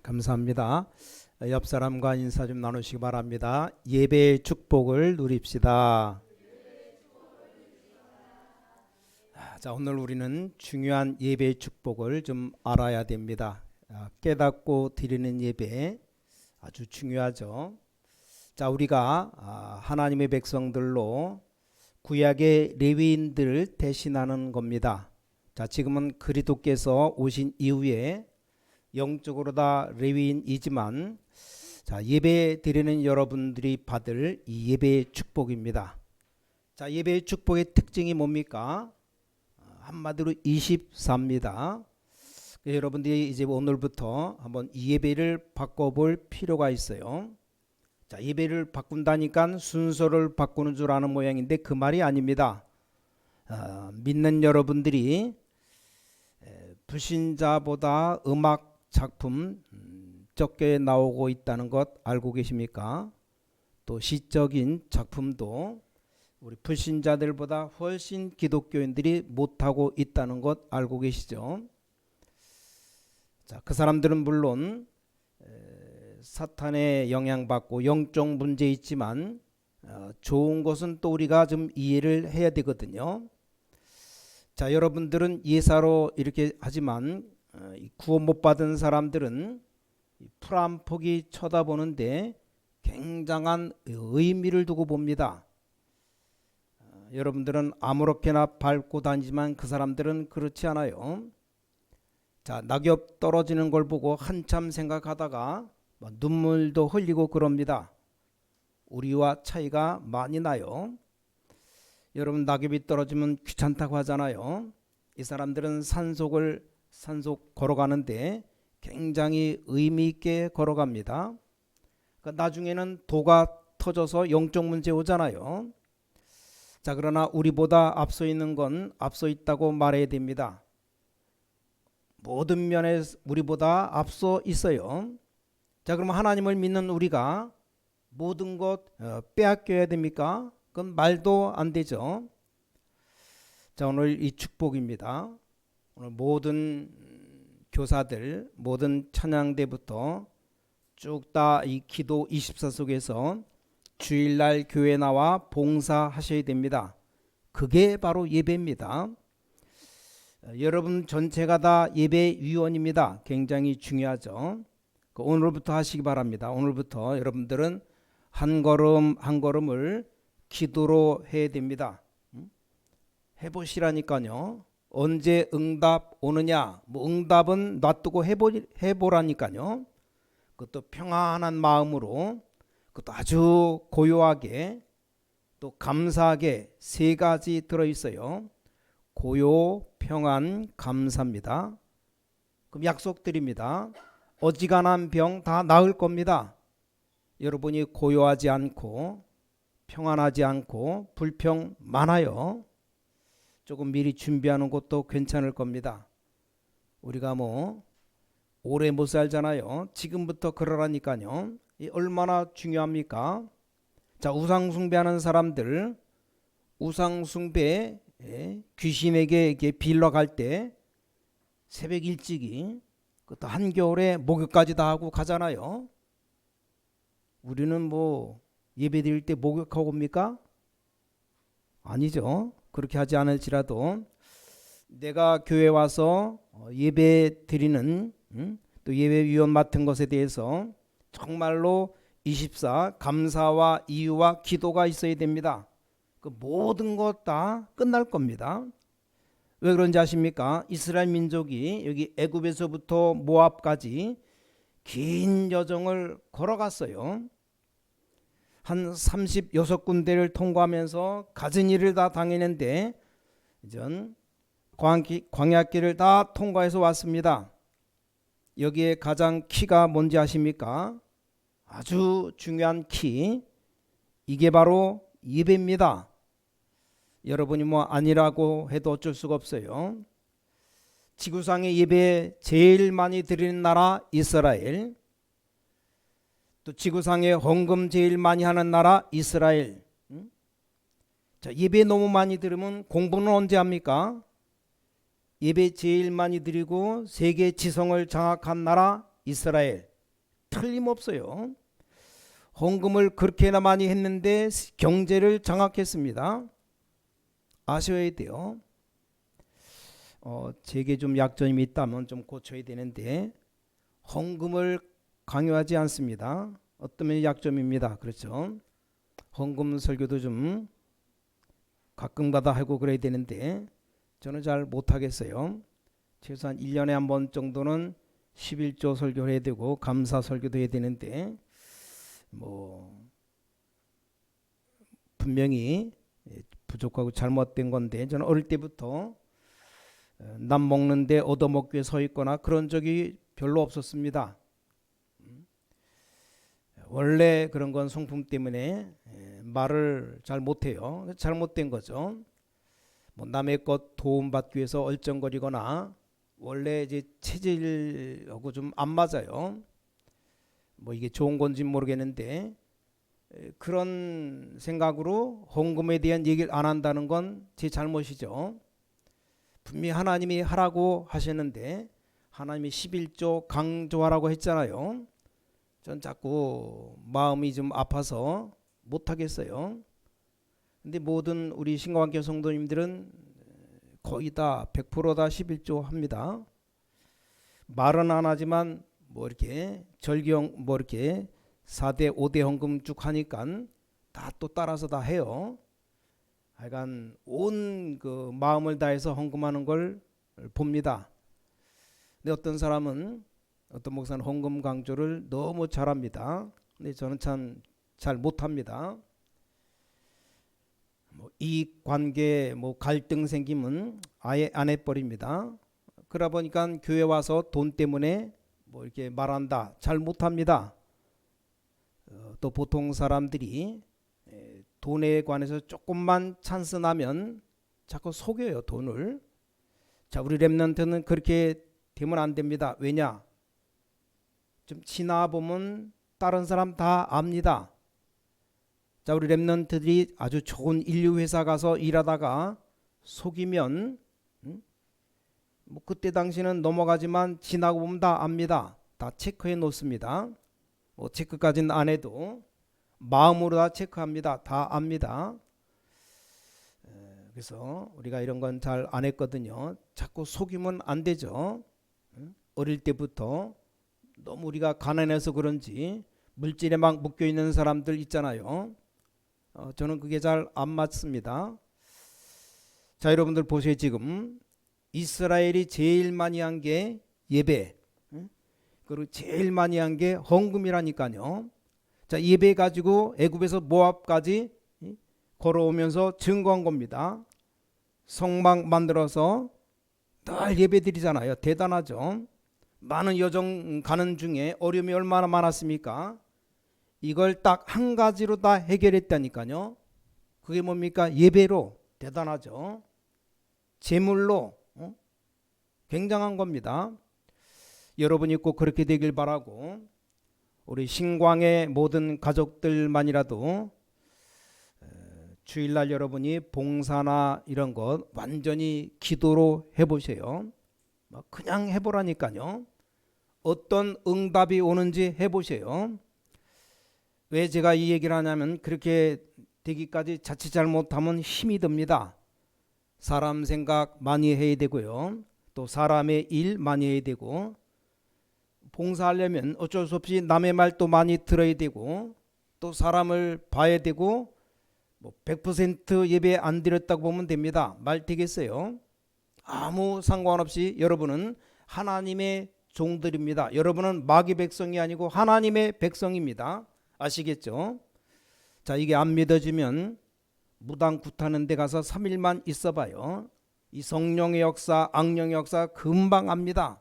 감사합니다. 옆 사람과 인사 좀 나누시기 바랍니다. 예배의 축복을 누립시다. 자, 오늘 우리는 중요한 예배의 축복을 좀 알아야 됩니다. 깨닫고 드리는 예배 아주 중요하죠. 자, 우리가 하나님의 백성들로 구약의 레위인들을 대신하는 겁니다. 자, 지금은 그리스도께서 오신 이후에 영적으로 다 레위인이지만 자, 예배 드리는 여러분들이 받을 이 예배의 축복입니다. 자, 예배의 축복의 특징이 뭡니까? 한마디로 24입니다. 여러분들이 이제 오늘부터 한번 이 예배를 바꿔볼 필요가 있어요. 자, 예배를 바꾼다니까 순서를 바꾸는 줄 아는 모양인데 그 말이 아닙니다. 믿는 여러분들이 불신자보다 음악 작품 적게 나오고 있다는 것 알고 계십니까? 또 시적인 작품도 우리 불신자들보다 훨씬 기독교인들이 못하고 있다는 것 알고 계시죠? 자, 그 사람들은 물론 사탄의 영향받고 영적 문제 있지만 좋은 것은 또 우리가 좀 이해를 해야 되거든요. 자, 여러분들은 예사로 이렇게 하지만 구원 못 받은 사람들은 풀 한 폭이 쳐다보는데 굉장한 의미를 두고 봅니다. 여러분들은 아무렇게나 밟고 다니지만 그 사람들은 그렇지 않아요. 자, 낙엽 떨어지는 걸 보고 한참 생각하다가 눈물도 흘리고 그럽니다. 우리와 차이가 많이 나요. 여러분, 낙엽이 떨어지면 귀찮다고 하잖아요. 이 사람들은 산속 걸어가는데 굉장히 의미 있게 걸어갑니다. 그러니까 나중에는 도가 터져서 영적 문제 오잖아요. 자, 그러나 우리보다 앞서 있는 건 앞서 있다고 말해야 됩니다. 모든 면에 우리보다 앞서 있어요. 자, 그러면 하나님을 믿는 우리가 모든 것 빼앗겨야 됩니까? 그건 말도 안 되죠. 자, 오늘 이 축복입니다. 오늘 모든 교사들, 모든 찬양대부터 쭉 다 이 기도 24 속에서 주일날 교회 나와 봉사하셔야 됩니다. 그게 바로 예배입니다. 여러분 전체가 다 예배위원입니다. 굉장히 중요하죠. 오늘부터 하시기 바랍니다. 오늘부터 여러분들은 한 걸음 한 걸음을 기도로 해야 됩니다. 해보시라니까요. 언제 응답 오느냐? 응답은 놔두고 해보라니까요. 그것도 평안한 마음으로, 그것도 아주 고요하게, 또 감사하게 세 가지 들어있어요. 고요, 평안, 감사입니다. 그럼 약속드립니다. 어지간한 병 다 나을 겁니다. 여러분이 고요하지 않고 평안하지 않고 불평 많아요. 조금 미리 준비하는 것도 괜찮을 겁니다. 우리가 오래 못 살잖아요. 지금부터 그러라니까요. 이 얼마나 중요합니까? 자, 우상숭배하는 사람들, 우상숭배 귀신에게 이렇게 빌러 갈 때 새벽 일찍이, 그것도 한겨울에 목욕까지 다 하고 가잖아요. 우리는 예배 드릴 때 목욕하고 옵니까? 아니죠. 그렇게 하지 않을지라도 내가 교회 와서 예배 드리는 또 예배위원 맡은 것에 대해서 정말로 24 감사와 이유와 기도가 있어야 됩니다. 그 모든 것 다 끝날 겁니다. 왜 그런지 아십니까? 이스라엘 민족이 여기 애굽에서부터 모압까지 긴 여정을 걸어갔어요. 한 36군데를 통과하면서 갖은 일을 다 당했는데 이전 광야길을 다 통과해서 왔습니다. 여기에 가장 키가 뭔지 아십니까? 아주 중요한 키, 이게 바로 예배입니다. 여러분이 아니라고 해도 어쩔 수가 없어요. 지구상의 예배 제일 많이 드리는 나라 이스라엘, 또 지구상에 헌금 제일 많이 하는 나라 이스라엘. 자, 예배 너무 많이 들으면 공부는 언제 합니까? 예배 제일 많이 드리고 세계 지성을 장악한 나라 이스라엘. 틀림없어요. 헌금을 그렇게나 많이 했는데 경제를 장악했습니다. 아셔야 돼요. 제게 좀 약점이 있다면 좀 고쳐야 되는데 헌금을 강요하지 않습니다. 어떤 면이 약점입니다. 그렇죠? 헌금 설교도 좀 가끔가다 하고 그래야 되는데 저는 잘 못하겠어요. 최소한 1년에 한 번 정도는 11조 설교를 해야 되고 감사 설교도 해야 되는데 분명히 부족하고 잘못된 건데 저는 어릴 때부터 남 먹는데 얻어먹기 위해 서 있거나 그런 적이 별로 없었습니다. 원래 그런 건 성품 때문에 말을 잘 못해요. 잘못된 거죠. 남의 것 도움받기 위해서 얼쩡거리거나 원래 이제 체질하고 좀 안 맞아요. 이게 좋은 건지 모르겠는데 그런 생각으로 헌금에 대한 얘기를 안 한다는 건 제 잘못이죠. 분명히 하나님이 하라고 하셨는데 하나님이 11조 강조하라고 했잖아요. 전 자꾸 마음이 좀 아파서 못하겠어요. 근데 모든 우리 신과학교 성도님들은 거의 다 100%다 11조 합니다. 말은 안 하지만 이렇게 절경 이렇게 4대 5대 헌금 쭉 하니까 다 또 따라서 다 해요. 하여간 온 그 마음을 다해서 헌금하는 걸 봅니다. 근데 어떤 목사는 헌금 강조를 너무 잘합니다. 근데 저는 참 잘 못합니다. 이익 관계 갈등 생기면 아예 안 해버립니다. 그러다 보니까 교회 와서 돈 때문에 이렇게 말한다. 잘 못합니다. 또 보통 사람들이 돈에 관해서 조금만 찬스 나면 자꾸 속여요, 돈을. 자, 우리 렘넌트는 그렇게 되면 안 됩니다. 왜냐? 좀 지나보면 다른 사람 다 압니다. 자, 우리 렘넌트들이 아주 좋은 인류 회사 가서 일하다가 속이면 그때 당시는 넘어가지만 지나고 보면 다 압니다. 다 체크해 놓습니다. 체크까지는 안 해도 마음으로 다 체크합니다. 다 압니다. 그래서 우리가 이런 건 잘 안 했거든요. 자꾸 속이면 안 되죠. 어릴 때부터 너무 우리가 가난해서 그런지 물질에 막 묶여 있는 사람들 있잖아요. 저는 그게 잘 안 맞습니다. 자, 여러분들 보세요. 지금 이스라엘이 제일 많이 한 게 예배, 그리고 제일 많이 한 게 헌금이라니까요. 자, 예배 가지고 애굽에서 모압까지 걸어오면서 증거한 겁니다. 성막 만들어서 늘 예배 드리잖아요. 대단하죠. 많은 여정 가는 중에 어려움이 얼마나 많았습니까? 이걸 딱 한 가지로 다 해결했다니까요. 그게 뭡니까? 예배로. 대단하죠. 제물로 굉장한 겁니다. 여러분이 꼭 그렇게 되길 바라고 우리 신광의 모든 가족들만이라도 주일날 여러분이 봉사나 이런 것 완전히 기도로 해보세요. 그냥 해보라니까요. 어떤 응답이 오는지 해보세요. 왜 제가 이 얘기를 하냐면 그렇게 되기까지 자칫 잘못하면 힘이 듭니다. 사람 생각 많이 해야 되고요. 또 사람의 일 많이 해야 되고 봉사하려면 어쩔 수 없이 남의 말도 많이 들어야 되고 또 사람을 봐야 되고 100% 예배 안 드렸다고 보면 됩니다. 말 되겠어요? 아무 상관없이 여러분은 하나님의 종들입니다. 여러분은 마귀 백성이 아니고 하나님의 백성입니다. 아시겠죠? 자, 이게 안 믿어지면 무당 굿하는 데 가서 3일만 있어봐요. 이 성령의 역사, 악령의 역사 금방 압니다.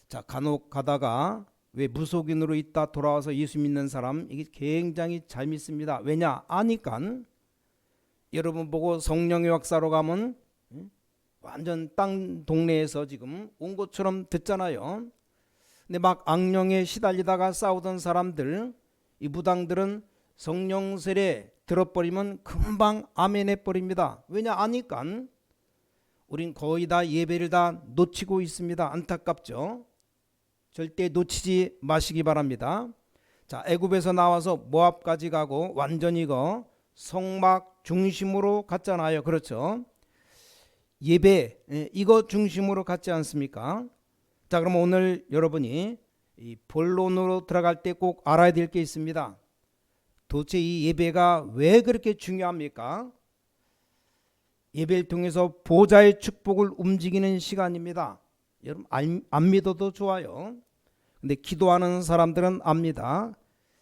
자, 간혹 가다가 왜 무속인으로 있다 돌아와서 예수 믿는 사람 이게 굉장히 잘 믿습니다. 왜냐? 아니까. 여러분 보고 성령의 역사로 가면 완전 땅 동네에서 지금 온 것처럼 듣잖아요. 근데 막 악령에 시달리다가 싸우던 사람들, 이 무당들은 성령 세례 들어버리면 금방 아멘 해버립니다. 왜냐? 아니까. 우린 거의 다 예배를 다 놓치고 있습니다. 안타깝죠? 절대 놓치지 마시기 바랍니다. 자, 애굽에서 나와서 모압까지 가고 완전히 이거 성막 중심으로 갔잖아요. 그렇죠? 예배 이거 중심으로 갔지 않습니까? 자, 그럼 오늘 여러분이 이 본론으로 들어갈 때 꼭 알아야 될 게 있습니다. 도대체 이 예배가 왜 그렇게 중요합니까? 예배를 통해서 보좌의 축복을 움직이는 시간입니다. 여러분 안 믿어도 좋아요. 근데 기도하는 사람들은 압니다.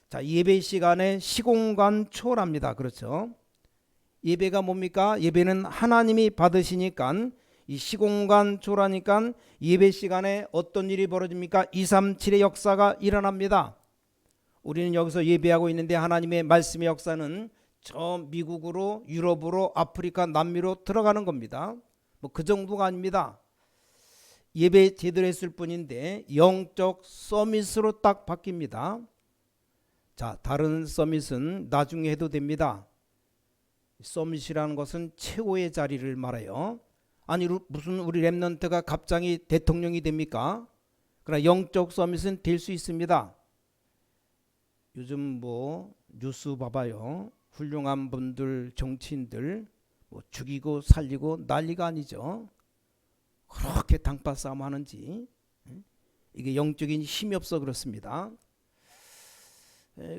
자, 예배 시간에 시공간 초월합니다. 그렇죠? 예배가 뭡니까? 예배는 하나님이 받으시니까 이 시공간 초월하니까 예배 시간에 어떤 일이 벌어집니까? 237의 역사가 일어납니다. 우리는 여기서 예배하고 있는데 하나님의 말씀의 역사는 저 미국으로, 유럽으로, 아프리카, 남미로 들어가는 겁니다. 뭐 그 정도가 아닙니다. 예배 제대로 했을 뿐인데 영적 서밋으로 딱 바뀝니다. 자, 다른 서밋은 나중에 해도 됩니다. 서밋이라는 것은 최고의 자리를 말해요. 아니 무슨 우리 렘넌트가 갑자기 대통령이 됩니까? 그러나 영적 서밋은 될 수 있습니다. 요즘 뭐 뉴스 봐봐요. 훌륭한 분들, 정치인들 뭐 죽이고 살리고 난리가 아니죠. 그렇게 당파 싸움 하는지 이게 영적인 힘이 없어 그렇습니다.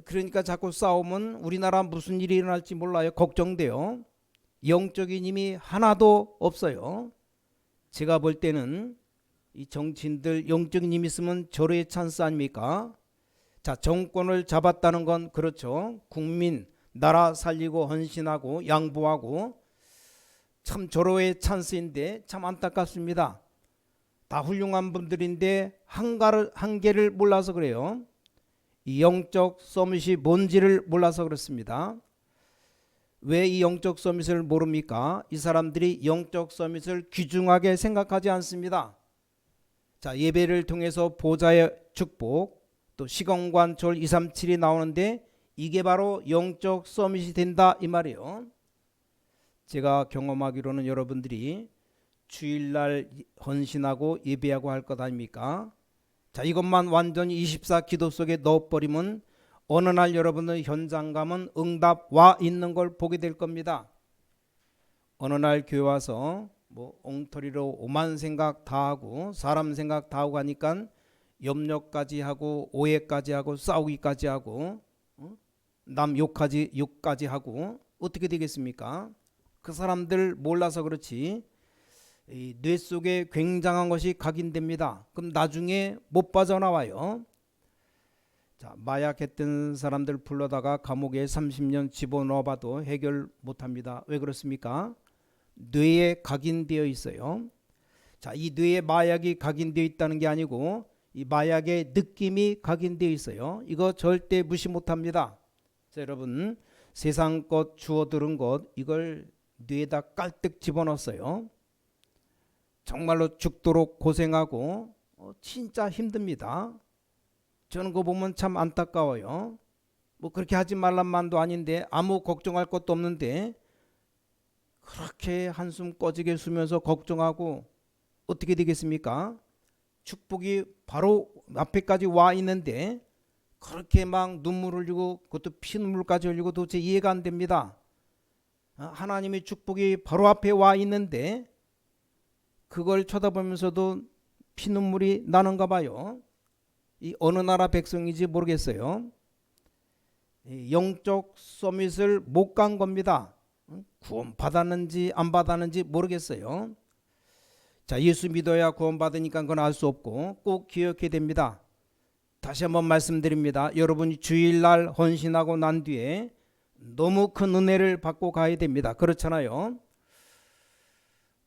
그러니까 자꾸 싸우면 우리나라 무슨 일이 일어날지 몰라요. 걱정돼요. 영적인 힘이 하나도 없어요. 제가 볼 때는 이 정치인들 영적인 힘이 있으면 절호의 찬스 아닙니까? 자, 정권을 잡았다는 건 그렇죠. 국민, 나라 살리고 헌신하고 양보하고 참 절호의 찬스인데 참 안타깝습니다. 다 훌륭한 분들인데 한계를 몰라서 그래요. 이 영적 서밋이 뭔지를 몰라서 그렇습니다. 왜 이 영적 서밋을 모릅니까? 이 사람들이 영적 서밋을 귀중하게 생각하지 않습니다. 자, 예배를 통해서 보좌의 축복, 또 시공간 초월 237이 나오는데 이게 바로 영적 서밋이 된다 이 말이에요. 제가 경험하기로는 여러분들이 주일날 헌신하고 예배하고 할 것 아닙니까? 자, 이것만 완전히 24 기도 속에 넣어버리면 어느 날 여러분들 현장 가면 응답 와 있는 걸 보게 될 겁니다. 어느 날 교회 와서 뭐 엉터리로 오만 생각 다 하고 사람 생각 다 하고 하니까 염려까지 하고 오해까지 하고 싸우기까지 하고 남 욕까지 하고 어떻게 되겠습니까? 그 사람들 몰라서 그렇지 이 뇌 속에 굉장한 것이 각인됩니다. 그럼 나중에 못 빠져나와요. 자, 마약했던 사람들 불러다가 감옥에 30년 집어넣어봐도 해결 못합니다. 왜 그렇습니까? 뇌에 각인되어 있어요. 자, 이 뇌에 마약이 각인되어 있다는 게 아니고 이 마약의 느낌이 각인되어 있어요. 이거 절대 무시 못합니다. 자, 여러분 세상 것 주워 들은 것 이걸 뇌에다 깔뜩 집어넣었어요. 정말로 죽도록 고생하고 진짜 힘듭니다. 저는 그거 보면 참 안타까워요. 뭐 그렇게 하지 말란 말도 아닌데 아무 걱정할 것도 없는데 그렇게 한숨 꺼지게 쉬면서 걱정하고 어떻게 되겠습니까? 축복이 바로 앞에까지 와 있는데 그렇게 막 눈물 흘리고 그것도 피눈물까지 흘리고 도대체 이해가 안 됩니다. 하나님의 축복이 바로 앞에 와 있는데 그걸 쳐다보면서도 피눈물이 나는가 봐요. 이 어느 나라 백성인지 모르겠어요. 영적 서밋을 못 간 겁니다. 구원 받았는지 안 받았는지 모르겠어요. 자, 예수 믿어야 구원 받으니까 그건 알 수 없고 꼭 기억해야 됩니다. 다시 한번 말씀드립니다. 여러분이 주일날 헌신하고 난 뒤에 너무 큰 은혜를 받고 가야 됩니다. 그렇잖아요.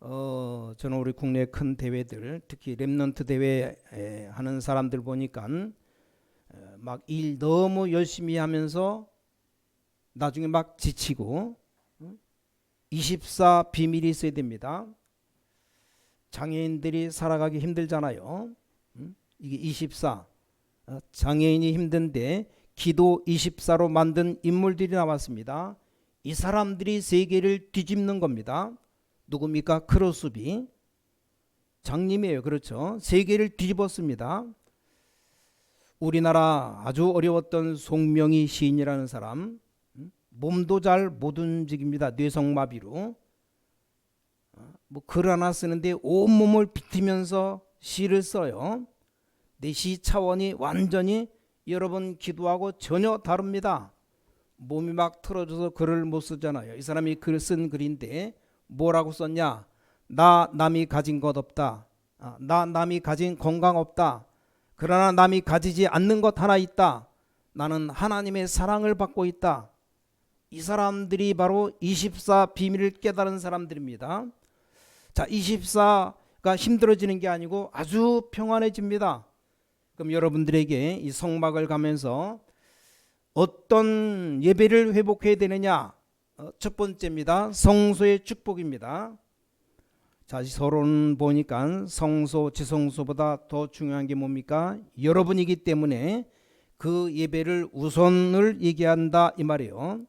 저는 우리 국내 큰 대회들 특히 렘넌트 대회 하는 사람들 보니까 막 일 너무 열심히 하면서 나중에 막 지치고 24 비밀이 있어야 됩니다. 장애인들이 살아가기 힘들잖아요. 이게 24 장애인이 힘든데 기도 24로 만든 인물들이 나왔습니다. 이 사람들이 세계를 뒤집는 겁니다. 누굽니까? 크로스비 장님이에요. 그렇죠. 세계를 뒤집었습니다. 우리나라 아주 어려웠던 송명희 시인이라는 사람, 몸도 잘 못 움직입니다. 뇌성마비로. 뭐 글 하나 쓰는데 온몸을 비틀면서 시를 써요. 내 시 차원이 완전히 여러분 기도하고 전혀 다릅니다. 몸이 막 틀어져서 글을 못 쓰잖아요. 이 사람이 글 쓴 글인데 뭐라고 썼냐? 나 남이 가진 것 없다. 나 남이 가진 건강 없다. 그러나 남이 가지지 않는 것 하나 있다. 나는 하나님의 사랑을 받고 있다. 이 사람들이 바로 24 비밀을 깨달은 사람들입니다. 자, 24가 힘들어지는 게 아니고 아주 평안해집니다. 그럼 여러분들에게 이 성막을 가면서 어떤 예배를 회복해야 되느냐? 첫 번째입니다. 성소의 축복입니다. 자, 서론 보니까 성소, 지성소보다 더 중요한 게 뭡니까? 여러분이기 때문에 그 예배를 우선을 얘기한다 이 말이에요.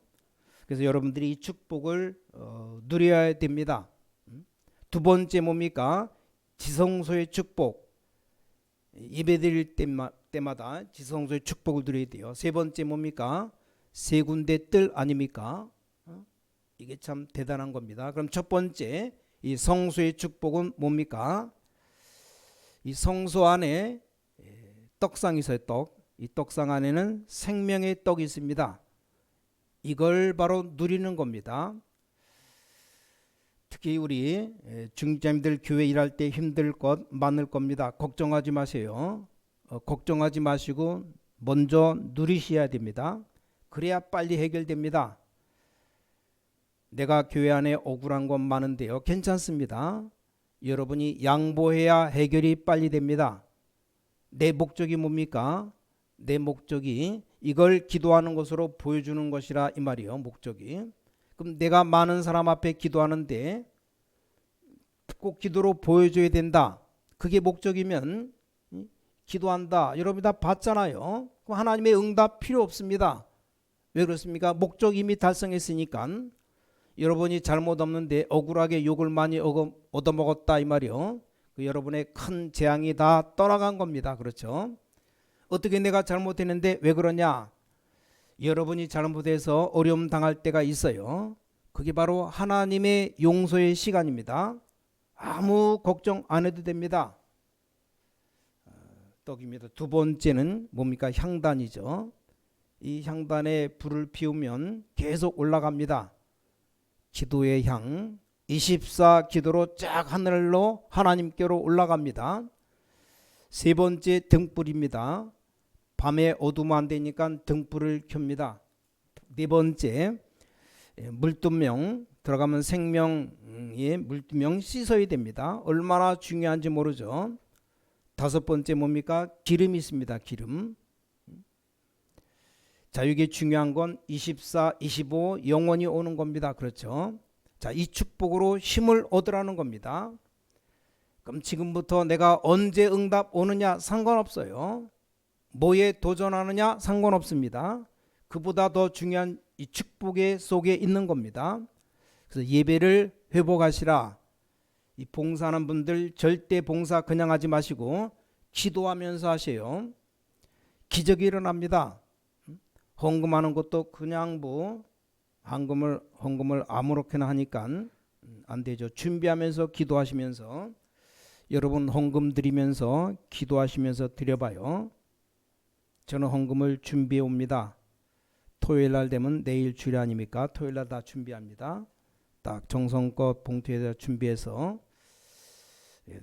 그래서 여러분들이 이 축복을 누려야 됩니다. 두 번째 뭡니까? 지성소의 축복. 예배 드릴 때마다 지성소의 축복을 누려야 돼요. 세 번째 뭡니까? 세 군데 뜰 아닙니까? 이게 참 대단한 겁니다. 그럼 첫 번째 이 성소의 축복은 뭡니까? 이 성소 안에 떡상이 있어요. 떡. 이 떡상 안에는 생명의 떡이 있습니다. 이걸 바로 누리는 겁니다. 특히 우리 중직자님들 교회 일할 때 힘들 것 많을 겁니다. 걱정하지 마세요. 걱정하지 마시고 먼저 누리셔야 됩니다. 그래야 빨리 해결됩니다. 내가 교회 안에 억울한 건 많은데요. 괜찮습니다. 여러분이 양보해야 해결이 빨리 됩니다. 내 목적이 뭡니까? 내 목적이 이걸 기도하는 것으로 보여주는 것이라 이 말이에요. 목적이. 그럼 내가 많은 사람 앞에 기도하는데 꼭 기도로 보여줘야 된다. 그게 목적이면 기도한다. 여러분이 다 봤잖아요. 그럼 하나님의 응답 필요 없습니다. 왜 그렇습니까? 목적 이미 달성했으니까. 여러분이 잘못 없는데 억울하게 욕을 많이 얻어먹었다 이 말이요. 그 여러분의 큰 재앙이 다 떠나간 겁니다. 그렇죠? 어떻게 내가 잘못했는데 왜 그러냐? 여러분이 잘못해서 어려움 당할 때가 있어요. 그게 바로 하나님의 용서의 시간입니다. 아무 걱정 안 해도 됩니다. 떡입니다. 두 번째는 뭡니까? 향단이죠. 이 향단에 불을 피우면 계속 올라갑니다. 기도의 향, 24 기도로 쫙 하늘로 하나님께로 올라갑니다. 세 번째 등불입니다. 밤에 어두우면 안 되니까 등불을 켭니다. 네 번째 물두명, 들어가면 생명의 물두명 씻어야 됩니다. 얼마나 중요한지 모르죠. 다섯 번째 뭡니까? 기름이 있습니다. 기름. 자, 이게 중요한 건 24, 25 영원히 오는 겁니다. 그렇죠? 자, 이 축복으로 힘을 얻으라는 겁니다. 그럼 지금부터 내가 언제 응답 오느냐 상관없어요. 뭐에 도전하느냐 상관없습니다. 그보다 더 중요한 이 축복의 속에 있는 겁니다. 그래서 예배를 회복하시라. 이 봉사하는 분들 절대 봉사 그냥 하지 마시고 기도하면서 하세요. 기적이 일어납니다. 헌금하는 것도 그냥 헌금을 아무렇게나 하니까 안 되죠. 준비하면서 기도하시면서 여러분 헌금 드리면서 기도하시면서 드려봐요. 저는 헌금을 준비해 옵니다. 토요일 날 되면 내일 주일 아닙니까? 토요일 날 다 준비합니다. 딱 정성껏 봉투에다 준비해서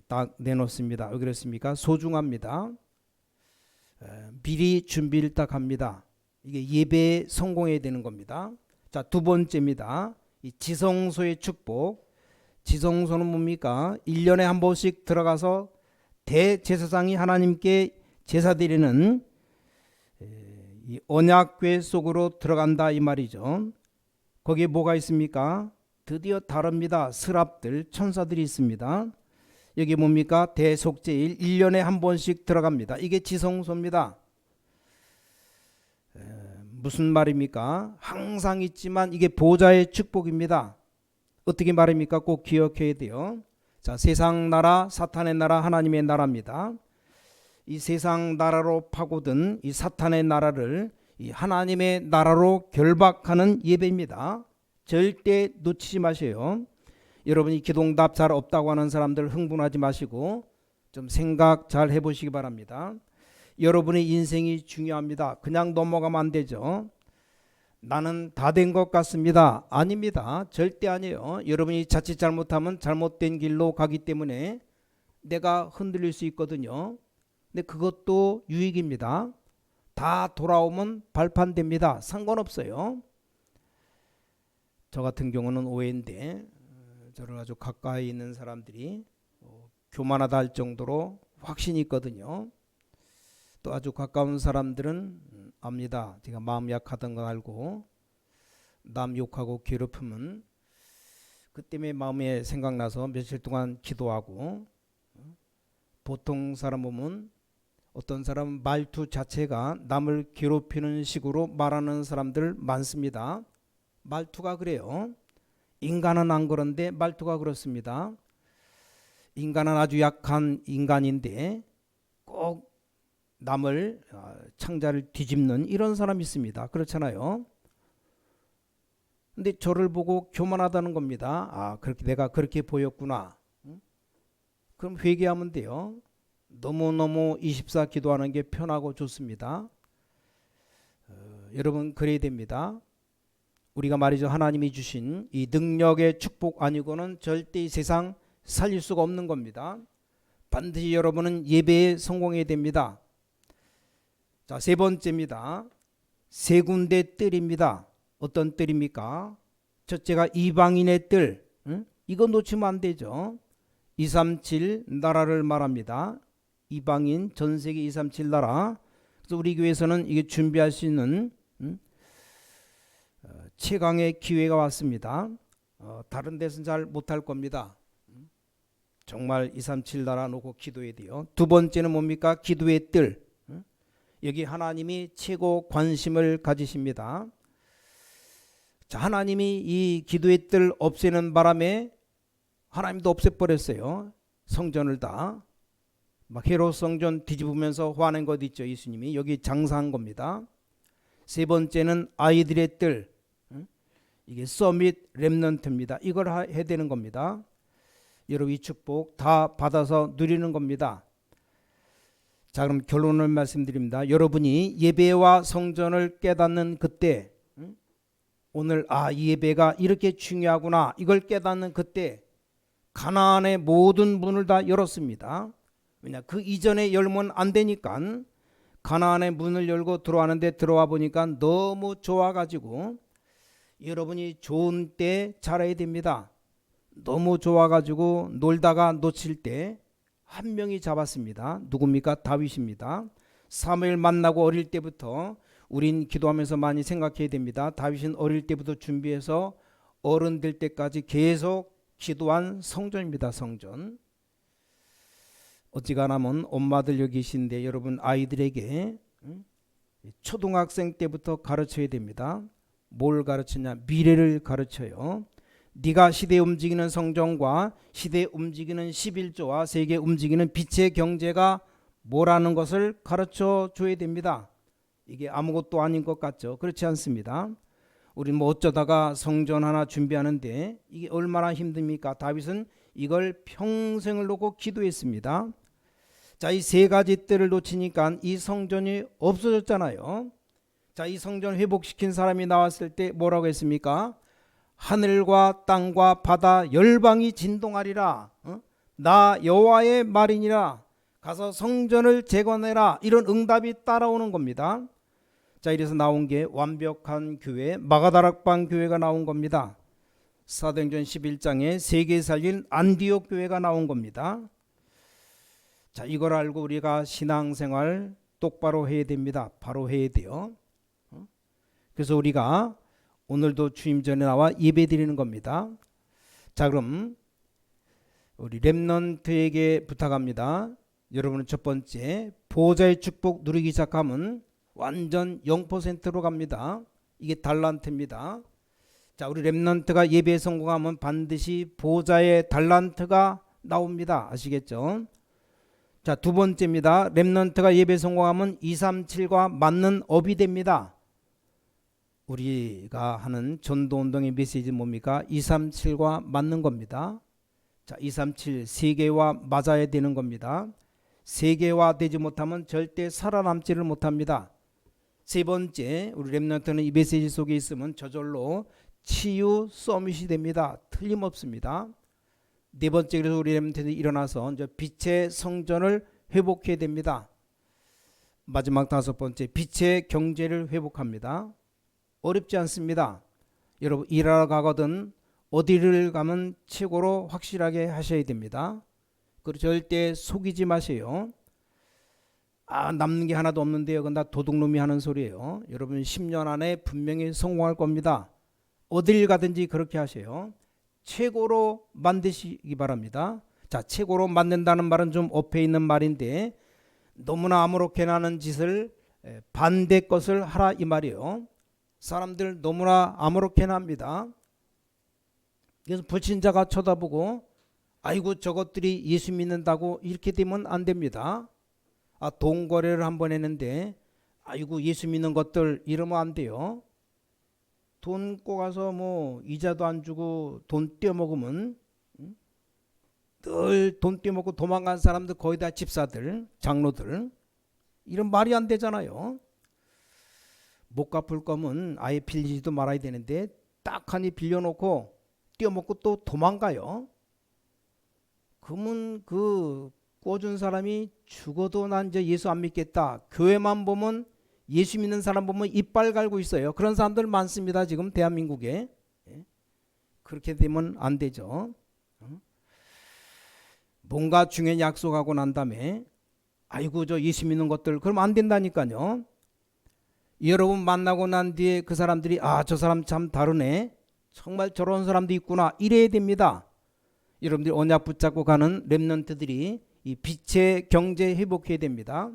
딱 내놓습니다. 왜 그렇습니까? 소중합니다. 미리 준비를 딱 합니다. 이게 예배에 성공해야 되는 겁니다. 자, 두 번째입니다. 이 지성소의 축복. 지성소는 뭡니까? 1년에 한 번씩 들어가서 대제사장이 하나님께 제사 드리는 이 언약궤 속으로 들어간다 이 말이죠. 거기에 뭐가 있습니까? 드디어 다릅니다. 스랍들, 천사들이 있습니다. 여기 뭡니까? 대속제일 1년에 한 번씩 들어갑니다. 이게 지성소입니다. 무슨 말입니까? 항상 있지만 이게 보좌의 축복입니다. 어떻게 말입니까? 꼭 기억해야 돼요. 자, 세상 나라, 사탄의 나라, 하나님의 나라입니다. 이 세상 나라로 파고든 이 사탄의 나라를 이 하나님의 나라로 결박하는 예배입니다. 절대 놓치지 마세요. 여러분이 기도응답 잘 없다고 하는 사람들 흥분하지 마시고 좀 생각 잘 해보시기 바랍니다. 여러분의 인생이 중요합니다. 그냥 넘어가면 안 되죠. 나는 다 된 것 같습니다. 아닙니다. 절대 아니에요. 여러분이 자칫 잘못하면 잘못된 길로 가기 때문에 내가 흔들릴 수 있거든요. 근데 그것도 유익입니다. 다 돌아오면 발판됩니다. 상관없어요. 저 같은 경우는 오해인데 저를 아주 가까이 있는 사람들이 교만하다 할 정도로 확신이 있거든요. 또 아주 가까운 사람들은 압니다. 제가 마음 약하던 거 알고 남 욕하고 괴롭히면 그 때문에 마음에 생각나서 며칠 동안 기도하고, 보통 사람 보면 어떤 사람 말투 자체가 남을 괴롭히는 식으로 말하는 사람들 많습니다. 말투가 그래요. 인간은 안 그런데 말투가 그렇습니다. 인간은 아주 약한 인간인데 꼭 남을 창자를 뒤집는 이런 사람이 있습니다. 그렇잖아요. 근데 저를 보고 교만하다는 겁니다. 아, 그렇게 내가 그렇게 보였구나. 그럼 회개하면 돼요. 너무너무 24 기도하는 게 편하고 좋습니다. 여러분 그래야 됩니다. 우리가 말이죠, 하나님이 주신 이 능력의 축복 아니고는 절대 이 세상 살릴 수가 없는 겁니다. 반드시 여러분은 예배에 성공해야 됩니다. 자, 세 번째입니다. 세 군데 뜰입니다. 어떤 뜰입니까? 첫째가 이방인의 뜰. 이거 놓치면 안 되죠. 237 나라를 말합니다. 이방인 전세계 237 나라. 그래서 우리 교회에서는 이게 준비할 수 있는 최강의 기회가 왔습니다. 다른 데서는 잘 못할 겁니다. 정말 237 나라 놓고 기도해야 돼요. 두 번째는 뭡니까? 기도의 뜰. 여기 하나님이 최고 관심을 가지십니다. 자, 하나님이 이 기도의 뜰 없애는 바람에 하나님도 없애버렸어요. 성전을 다. 막 헤롯 성전 뒤집으면서 화낸 것 있죠. 예수님이 여기 장사한 겁니다. 세 번째는 아이들의 뜰. 이게 서밋 렘넌트입니다. 이걸 해야 되는 겁니다. 여러분 이 축복 다 받아서 누리는 겁니다. 자, 그럼 결론을 말씀드립니다. 여러분이 예배와 성전을 깨닫는 그때, 오늘 이 예배가 이렇게 중요하구나 이걸 깨닫는 그때 가나안의 모든 문을 다 열었습니다. 왜냐, 그 이전에 열면 안 되니까. 가나안의 문을 열고 들어왔는데 들어와 보니까 너무 좋아가지고, 여러분이 좋은 때 자라야 됩니다. 너무 좋아가지고 놀다가 놓칠 때 한 명이 잡았습니다. 누굽니까? 다윗입니다. 사무엘 만나고 어릴 때부터 우린 기도하면서 많이 생각해야 됩니다. 다윗은 어릴 때부터 준비해서 어른 될 때까지 계속 기도한 성전입니다. 성전. 어지간하면 엄마들 여기 계신데 여러분 아이들에게 초등학생 때부터 가르쳐야 됩니다. 뭘 가르치냐? 미래를 가르쳐요. 네가 시대에 움직이는 성전과 시대에 움직이는 11조와 세계에 움직이는 빛의 경제가 뭐라는 것을 가르쳐 줘야 됩니다. 이게 아무것도 아닌 것 같죠? 그렇지 않습니다. 우리는 뭐 어쩌다가 성전 하나 준비하는데 이게 얼마나 힘듭니까? 다윗은 이걸 평생을 놓고 기도했습니다. 자, 이 세 가지 뜰을 놓치니까 이 성전이 없어졌잖아요. 자, 이 성전 회복시킨 사람이 나왔을 때 뭐라고 했습니까? 하늘과 땅과 바다 열방이 진동하리라. 나 여호와의 말이니라. 가서 성전을 재건해라. 이런 응답이 따라오는 겁니다. 자, 이래서 나온 게 완벽한 교회, 마가다락방 교회가 나온 겁니다. 사도행전 11장에 세계 살린 안디옥 교회가 나온 겁니다. 자, 이걸 알고 우리가 신앙생활 똑바로 해야 됩니다. 바로 해야 돼요. 그래서 우리가 오늘도 주임 전에 나와 예배 드리는 겁니다. 자, 그럼 우리 렘넌트에게 부탁합니다. 여러분은 첫 번째, 보호자의 축복 누리기 시작하면 완전 0%로 갑니다. 이게 달란트입니다. 자, 우리 렘넌트가 예배에 성공하면 반드시 보호자의 달란트가 나옵니다. 아시겠죠? 자, 두 번째입니다. 렘넌트가 예배 성공하면 237과 맞는 업이 됩니다. 우리가 하는 전도운동의 메시지 뭡니까? 237과 맞는 겁니다. 자, 237 세계와 맞아야 되는 겁니다. 세계화 되지 못하면 절대 살아남지를 못합니다. 세 번째, 우리 렘넌트는 이 메시지 속에 있으면 저절로 치유 서밋이 됩니다. 틀림없습니다. 네 번째, 그래서 우리 렘넌트들이 일어나서 이제 빛의 성전을 회복해야 됩니다. 마지막 다섯 번째, 빛의 경제를 회복합니다. 어렵지 않습니다. 여러분, 일하러 가거든 어디를 가면 최고로 확실하게 하셔야 됩니다. 그리고 절대 속이지 마세요. 남는 게 하나도 없는데요. 그건 다 도둑놈이 하는 소리예요. 여러분 10년 안에 분명히 성공할 겁니다. 어딜 가든지 그렇게 하세요. 최고로 만드시기 바랍니다. 자, 최고로 만든다는 말은 좀 어폐 있는 말인데 너무나 아무렇게나 하는 짓을 반대 것을 하라 이 말이에요. 사람들 너무나 아무렇게나 합니다. 그래서 불신자가 쳐다보고 아이고 저것들이 예수 믿는다고 이렇게 되면 안 됩니다. 돈 거래를 한번 했는데 아이고 예수 믿는 것들 이러면 안 돼요. 돈 꼬가서 뭐 이자도 안 주고 돈 떼어먹으면 늘 돈 떼어먹고 도망간 사람들 거의 다 집사들, 장로들 이런 말이 안 되잖아요. 못 갚을 거면 아예 빌리지도 말아야 되는데 딱하니 빌려놓고 떼어먹고 또 도망가요. 그러면 그 꿔준 사람이 죽어도 난 이제 예수 안 믿겠다. 교회만 보면 예수 믿는 사람 보면 이빨 갈고 있어요. 그런 사람들 많습니다. 지금 대한민국에. 그렇게 되면 안 되죠. 뭔가 중요한 약속하고 난 다음에 아이고 저 예수 믿는 것들 그러면 안 된다니까요. 여러분 만나고 난 뒤에 그 사람들이 저 사람 참 다르네. 정말 저런 사람도 있구나. 이래야 됩니다. 여러분들이 언약 붙잡고 가는 렘넌트들이 이 빛의 경제 회복해야 됩니다.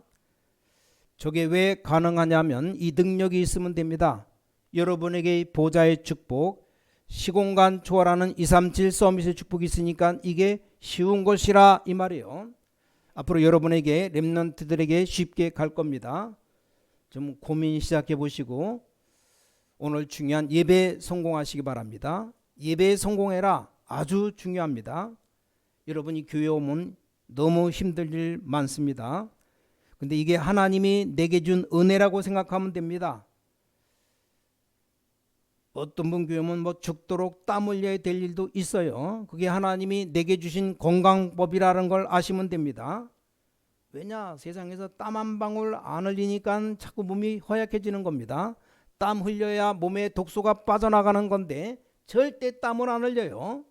저게 왜 가능하냐면 이 능력이 있으면 됩니다. 여러분에게 보좌의 축복, 시공간 초월하는 237 서밋의 축복이 있으니까 이게 쉬운 것이라 이 말이에요. 앞으로 여러분에게 렘넌트들에게 쉽게 갈 겁니다. 좀 고민 시작해 보시고 오늘 중요한 예배 성공하시기 바랍니다. 예배에 성공해라. 아주 중요합니다. 여러분이 교회 오면 너무 힘들 일 많습니다. 근데 이게 하나님이 내게 준 은혜라고 생각하면 됩니다. 어떤 분 교회 오면 뭐 죽도록 땀 흘려야 될 일도 있어요. 그게 하나님이 내게 주신 건강법이라는 걸 아시면 됩니다. 왜냐? 세상에서 땀 한 방울 안 흘리니까 자꾸 몸이 허약해지는 겁니다. 땀 흘려야 몸에 독소가 빠져나가는 건데 절대 땀을 안 흘려요.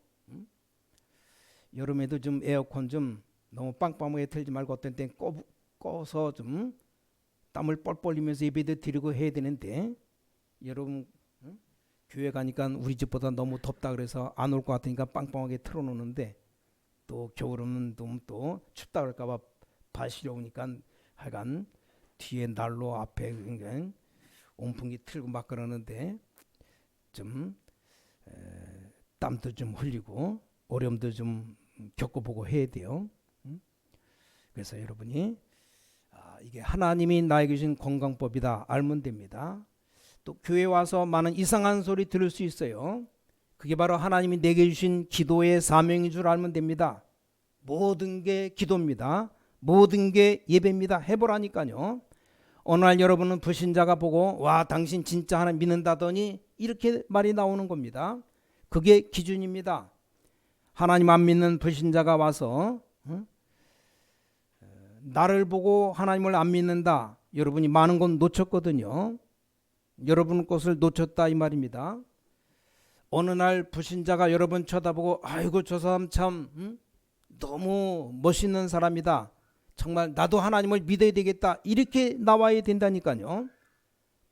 여름에도 좀 에어컨 좀 너무 빵빵하게 틀지 말고 어떤 때 꺼서 좀 땀을 뻘뻘 흘리면서 예배도 드리고 해야 되는데 여러분 교회 가니까 우리 집보다 너무 덥다 그래서 안 올 것 같으니까 빵빵하게 틀어놓는데 또 겨울은 또 춥다 그럴까 봐 발 시려우니까 하여간 뒤에 난로 앞에 그러니까 온풍기 틀고 막 그러는데 좀 땀도 좀 흘리고 어려움도 좀 겪어보고 해야 돼요. 그래서 여러분이 이게 하나님이 나에게 주신 건강법이다 알면 됩니다. 또 교회 와서 많은 이상한 소리 들을 수 있어요. 그게 바로 하나님이 내게 주신 기도의 사명인 줄 알면 됩니다. 모든 게 기도입니다. 모든 게 예배입니다. 해보라니까요. 어느 날 여러분은 불신자가 보고 와 당신 진짜 하나님 믿는다더니 이렇게 말이 나오는 겁니다. 그게 기준입니다. 하나님 안 믿는 불신자가 와서 나를 보고 하나님을 안 믿는다. 여러분이 많은 건 놓쳤거든요. 여러분 것을 놓쳤다 이 말입니다. 어느 날 불신자가 여러분 쳐다보고 아이고 저 사람 참 너무 멋있는 사람이다. 정말 나도 하나님을 믿어야 되겠다. 이렇게 나와야 된다니까요.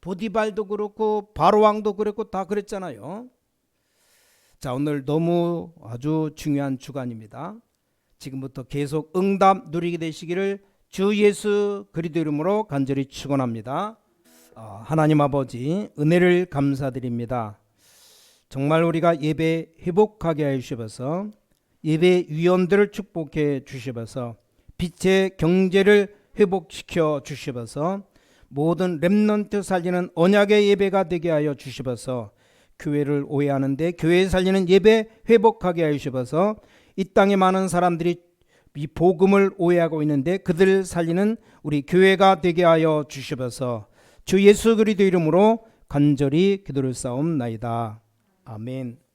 보디발도 그렇고 바로왕도 그랬고 다 그랬잖아요. 자, 오늘 너무 아주 중요한 주간입니다. 지금부터 계속 응답 누리게 되시기를 주 예수 그리스도 이름으로 간절히 축원합니다. 하나님 아버지 은혜를 감사드립니다. 정말 우리가 예배 회복하게 해 주셔서 예배 위원들을 축복해 주셔서 빛의 경제를 회복시켜 주시어서 모든 렘넌트 살리는 언약의 예배가 되게 하여 주시어서 교회를 오해하는데 교회 살리는 예배 회복하게 하여 주시어서 이 땅에 많은 사람들이 이 복음을 오해하고 있는데 그들을 살리는 우리 교회가 되게 하여 주시어서 주 예수 그리스도 이름으로 간절히 기도를 싸움나이다. 아멘.